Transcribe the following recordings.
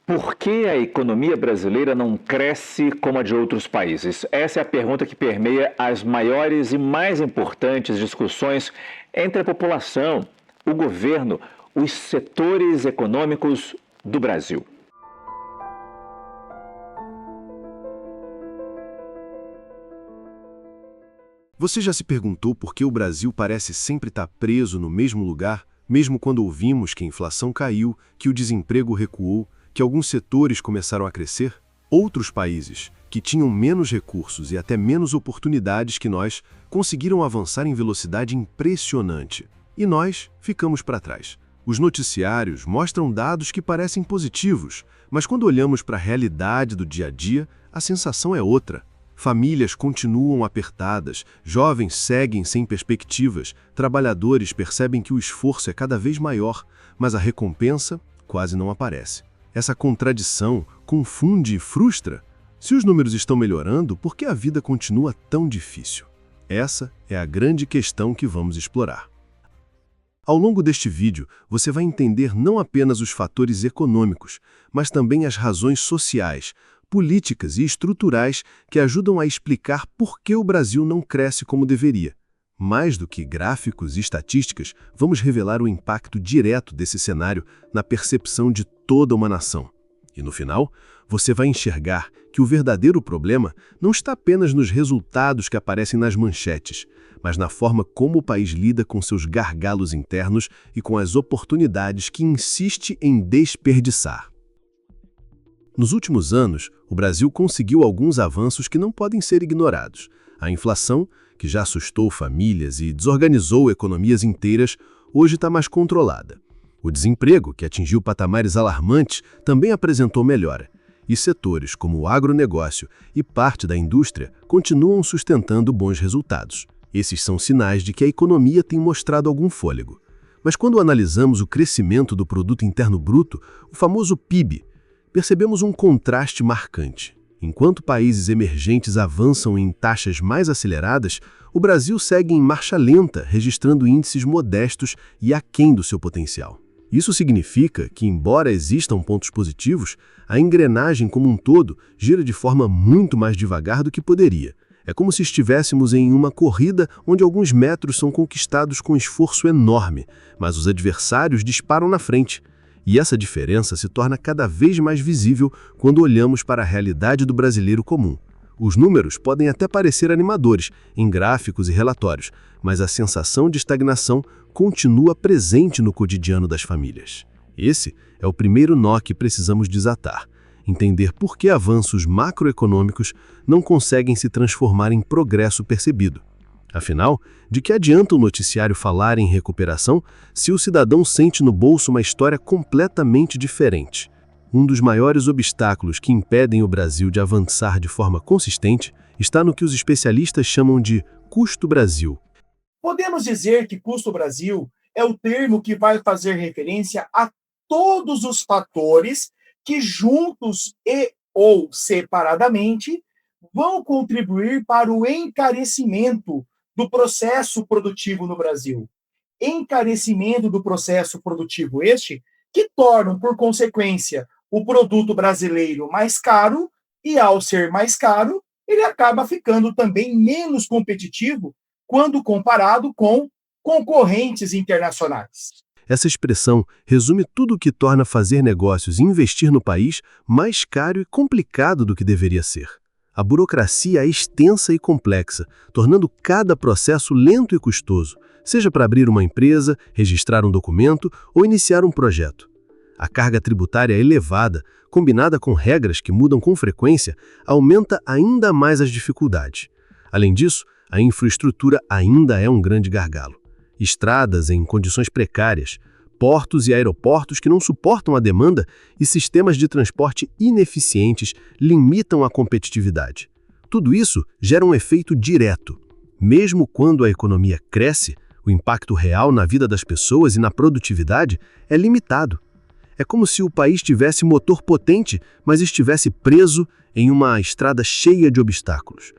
Por que a economia brasileira não cresce como a de outros países? Essa é a pergunta que permeia as maiores e mais importantes discussões entre a população, o governo, os setores econômicos do Brasil. Você já se perguntou por que o Brasil parece sempre estar preso no mesmo lugar, mesmo quando ouvimos que a inflação caiu, que o desemprego recuou, que alguns setores começaram a crescer? Outros países, que tinham menos recursos e até menos oportunidades que nós, conseguiram avançar em velocidade impressionante. E nós ficamos para trás. Os noticiários mostram dados que parecem positivos, mas quando olhamos para a realidade do dia a dia, a sensação é outra. Famílias continuam apertadas, jovens seguem sem perspectivas, trabalhadores percebem que o esforço é cada vez maior, mas a recompensa quase não aparece. Essa contradição confunde e frustra. Se os números estão melhorando, por que a vida continua tão difícil? Essa é a grande questão que vamos explorar. Ao longo deste vídeo, você vai entender não apenas os fatores econômicos, mas também as razões sociais, políticas e estruturais que ajudam a explicar por que o Brasil não cresce como deveria. Mais do que gráficos e estatísticas, vamos revelar o impacto direto desse cenário na percepção de toda uma nação. E no final, você vai enxergar que o verdadeiro problema não está apenas nos resultados que aparecem nas manchetes, mas na forma como o país lida com seus gargalos internos e com as oportunidades que insiste em desperdiçar. Nos últimos anos, o Brasil conseguiu alguns avanços que não podem ser ignorados. A inflação, que já assustou famílias e desorganizou economias inteiras, hoje está mais controlada. O desemprego, que atingiu patamares alarmantes, também apresentou melhora. E setores como o agronegócio e parte da indústria continuam sustentando bons resultados. Esses são sinais de que a economia tem mostrado algum fôlego. Mas quando analisamos o crescimento do Produto Interno Bruto, o famoso PIB, percebemos um contraste marcante. Enquanto países emergentes avançam em taxas mais aceleradas, o Brasil segue em marcha lenta, registrando índices modestos e aquém do seu potencial. Isso significa que, embora existam pontos positivos, a engrenagem como um todo gira de forma muito mais devagar do que poderia. É como se estivéssemos em uma corrida onde alguns metros são conquistados com esforço enorme, mas os adversários disparam na frente. E essa diferença se torna cada vez mais visível quando olhamos para a realidade do brasileiro comum. Os números podem até parecer animadores em gráficos e relatórios, mas a sensação de estagnação continua presente no cotidiano das famílias. Esse é o primeiro nó que precisamos desatar, entender por que avanços macroeconômicos não conseguem se transformar em progresso percebido. Afinal, de que adianta o noticiário falar em recuperação se o cidadão sente no bolso uma história completamente diferente? Um dos maiores obstáculos que impedem o Brasil de avançar de forma consistente está no que os especialistas chamam de custo Brasil. Podemos dizer que custo Brasil é o termo que vai fazer referência a todos os fatores que juntos e ou separadamente vão contribuir para o encarecimento do processo produtivo no Brasil. Encarecimento do processo produtivo este que tornam, por consequência, o produto brasileiro mais caro e, ao ser mais caro, ele acaba ficando também menos competitivo quando comparado com concorrentes internacionais. Essa expressão resume tudo o que torna fazer negócios e investir no país mais caro e complicado do que deveria ser. A burocracia é extensa e complexa, tornando cada processo lento e custoso, seja para abrir uma empresa, registrar um documento ou iniciar um projeto. A carga tributária elevada, combinada com regras que mudam com frequência, aumenta ainda mais as dificuldades. Além disso, a infraestrutura ainda é um grande gargalo. Estradas em condições precárias, portos e aeroportos que não suportam a demanda e sistemas de transporte ineficientes limitam a competitividade. Tudo isso gera um efeito direto. Mesmo quando a economia cresce, o impacto real na vida das pessoas e na produtividade é limitado. É como se o país tivesse motor potente, mas estivesse preso em uma estrada cheia de obstáculos.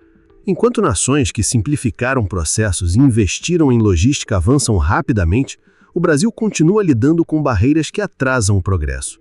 Enquanto nações que simplificaram processos e investiram em logística avançam rapidamente, o Brasil continua lidando com barreiras que atrasam o progresso.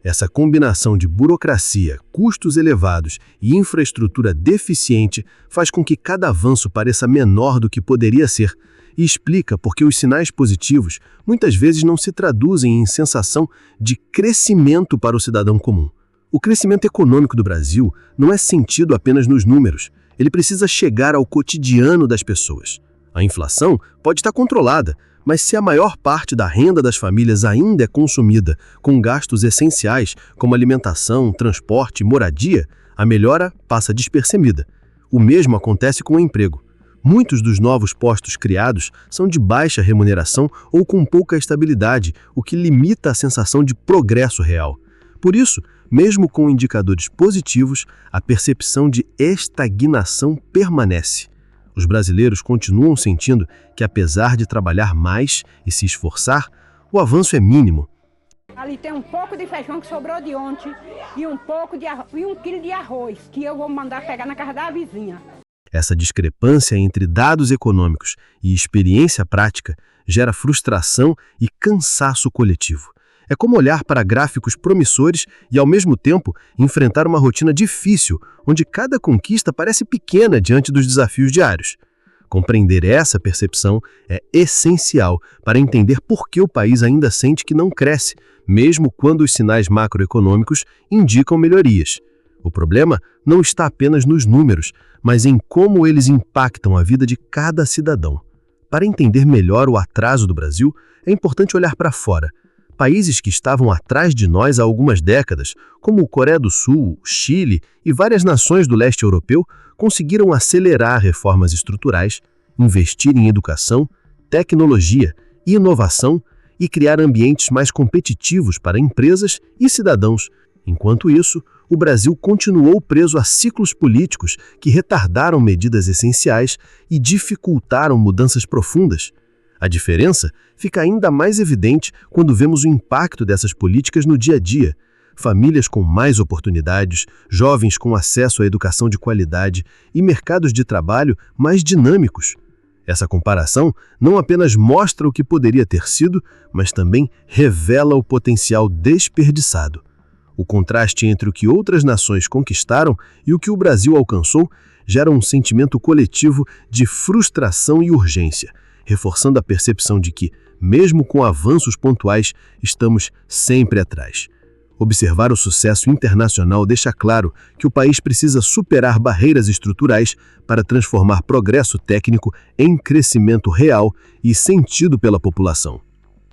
Essa combinação de burocracia, custos elevados e infraestrutura deficiente faz com que cada avanço pareça menor do que poderia ser e explica por que os sinais positivos muitas vezes não se traduzem em sensação de crescimento para o cidadão comum. O crescimento econômico do Brasil não é sentido apenas nos números, ele precisa chegar ao cotidiano das pessoas. A inflação pode estar controlada, mas se a maior parte da renda das famílias ainda é consumida com gastos essenciais como alimentação, transporte e moradia, a melhora passa despercebida. O mesmo acontece com o emprego. Muitos dos novos postos criados são de baixa remuneração ou com pouca estabilidade, o que limita a sensação de progresso real. Por isso, mesmo com indicadores positivos, a percepção de estagnação permanece. Os brasileiros continuam sentindo que, apesar de trabalhar mais e se esforçar, o avanço é mínimo. Ali tem um pouco de feijão que sobrou de ontem e um quilo de arroz que eu vou mandar pegar na casa da vizinha. Essa discrepância entre dados econômicos e experiência prática gera frustração e cansaço coletivo. É como olhar para gráficos promissores e, ao mesmo tempo, enfrentar uma rotina difícil, onde cada conquista parece pequena diante dos desafios diários. Compreender essa percepção é essencial para entender por que o país ainda sente que não cresce, mesmo quando os sinais macroeconômicos indicam melhorias. O problema não está apenas nos números, mas em como eles impactam a vida de cada cidadão. Para entender melhor o atraso do Brasil, é importante olhar para fora. Países que estavam atrás de nós há algumas décadas, como Coreia do Sul, Chile e várias nações do leste europeu, conseguiram acelerar reformas estruturais, investir em educação, tecnologia, inovação e criar ambientes mais competitivos para empresas e cidadãos. Enquanto isso, o Brasil continuou preso a ciclos políticos que retardaram medidas essenciais e dificultaram mudanças profundas. A diferença fica ainda mais evidente quando vemos o impacto dessas políticas no dia a dia. Famílias com mais oportunidades, jovens com acesso à educação de qualidade e mercados de trabalho mais dinâmicos. Essa comparação não apenas mostra o que poderia ter sido, mas também revela o potencial desperdiçado. O contraste entre o que outras nações conquistaram e o que o Brasil alcançou gera um sentimento coletivo de frustração e urgência, reforçando a percepção de que, mesmo com avanços pontuais, estamos sempre atrás. Observar o sucesso internacional deixa claro que o país precisa superar barreiras estruturais para transformar progresso técnico em crescimento real e sentido pela população.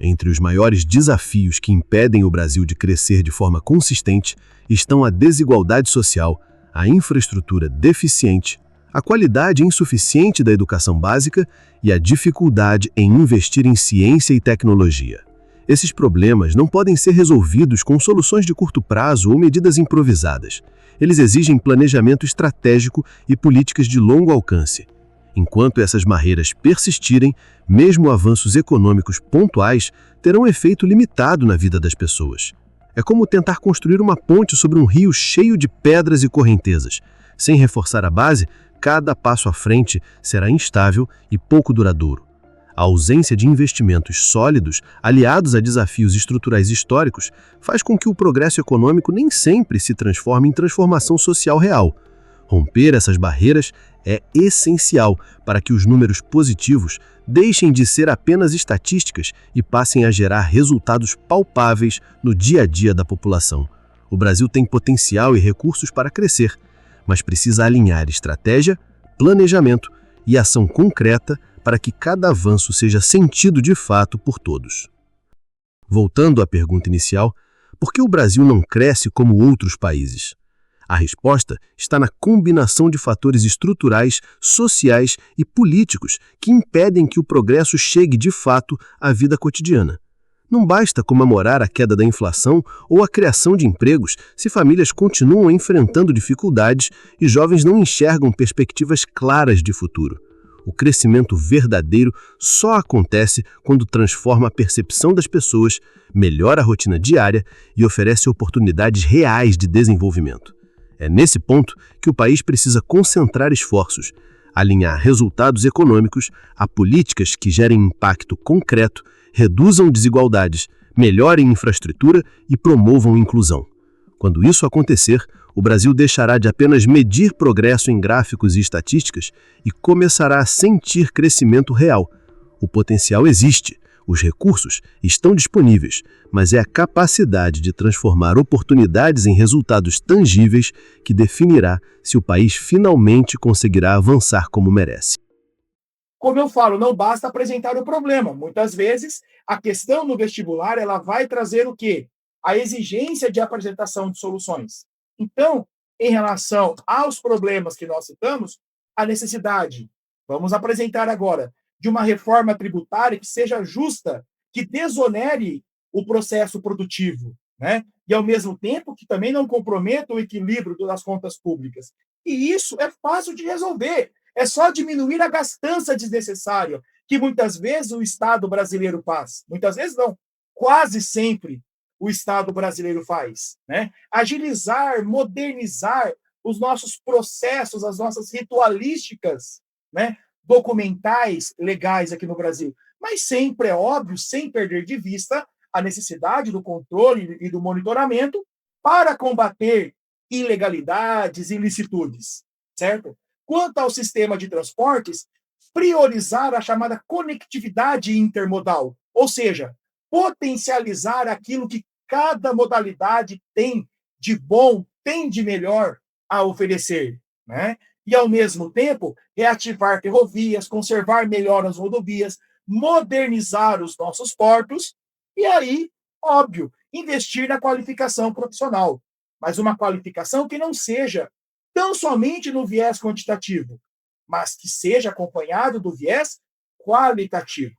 Entre os maiores desafios que impedem o Brasil de crescer de forma consistente estão a desigualdade social, a infraestrutura deficiente, a qualidade insuficiente da educação básica e a dificuldade em investir em ciência e tecnologia. Esses problemas não podem ser resolvidos com soluções de curto prazo ou medidas improvisadas. Eles exigem planejamento estratégico e políticas de longo alcance. Enquanto essas barreiras persistirem, mesmo avanços econômicos pontuais terão efeito limitado na vida das pessoas. É como tentar construir uma ponte sobre um rio cheio de pedras e correntezas. Sem reforçar a base, cada passo à frente será instável e pouco duradouro. A ausência de investimentos sólidos, aliados a desafios estruturais históricos, faz com que o progresso econômico nem sempre se transforme em transformação social real. Romper essas barreiras é essencial para que os números positivos deixem de ser apenas estatísticas e passem a gerar resultados palpáveis no dia a dia da população. O Brasil tem potencial e recursos para crescer, mas precisa alinhar estratégia, planejamento e ação concreta para que cada avanço seja sentido de fato por todos. Voltando à pergunta inicial, por que o Brasil não cresce como outros países? A resposta está na combinação de fatores estruturais, sociais e políticos que impedem que o progresso chegue de fato à vida cotidiana. Não basta comemorar a queda da inflação ou a criação de empregos se famílias continuam enfrentando dificuldades e jovens não enxergam perspectivas claras de futuro. O crescimento verdadeiro só acontece quando transforma a percepção das pessoas, melhora a rotina diária e oferece oportunidades reais de desenvolvimento. É nesse ponto que o país precisa concentrar esforços, alinhar resultados econômicos a políticas que gerem impacto concreto, reduzam desigualdades, melhorem infraestrutura e promovam inclusão. Quando isso acontecer, o Brasil deixará de apenas medir progresso em gráficos e estatísticas e começará a sentir crescimento real. O potencial existe, os recursos estão disponíveis, mas é a capacidade de transformar oportunidades em resultados tangíveis que definirá se o país finalmente conseguirá avançar como merece. Como eu falo, não basta apresentar o problema. Muitas vezes, a questão no vestibular ela vai trazer o quê? A exigência de apresentação de soluções. Então, em relação aos problemas que nós citamos, a necessidade, vamos apresentar agora, de uma reforma tributária que seja justa, que desonere o processo produtivo, né? E, ao mesmo tempo, que também não comprometa o equilíbrio das contas públicas. E isso é fácil de resolver. É só diminuir a gastança desnecessária, que muitas vezes o Estado brasileiro faz. Muitas vezes não, quase sempre o Estado brasileiro faz. Né? Agilizar, modernizar os nossos processos, as nossas ritualísticas, né? Documentais, legais aqui no Brasil. Mas sempre, é óbvio, sem perder de vista a necessidade do controle e do monitoramento para combater ilegalidades, ilicitudes, certo? Quanto ao sistema de transportes, priorizar a chamada conectividade intermodal, ou seja, potencializar aquilo que cada modalidade tem de bom, tem de melhor a oferecer, né? E, ao mesmo tempo, reativar ferrovias, conservar melhor as rodovias, modernizar os nossos portos e aí, óbvio, investir na qualificação profissional, mas uma qualificação que não seja tão somente no viés quantitativo, mas que seja acompanhado do viés qualitativo.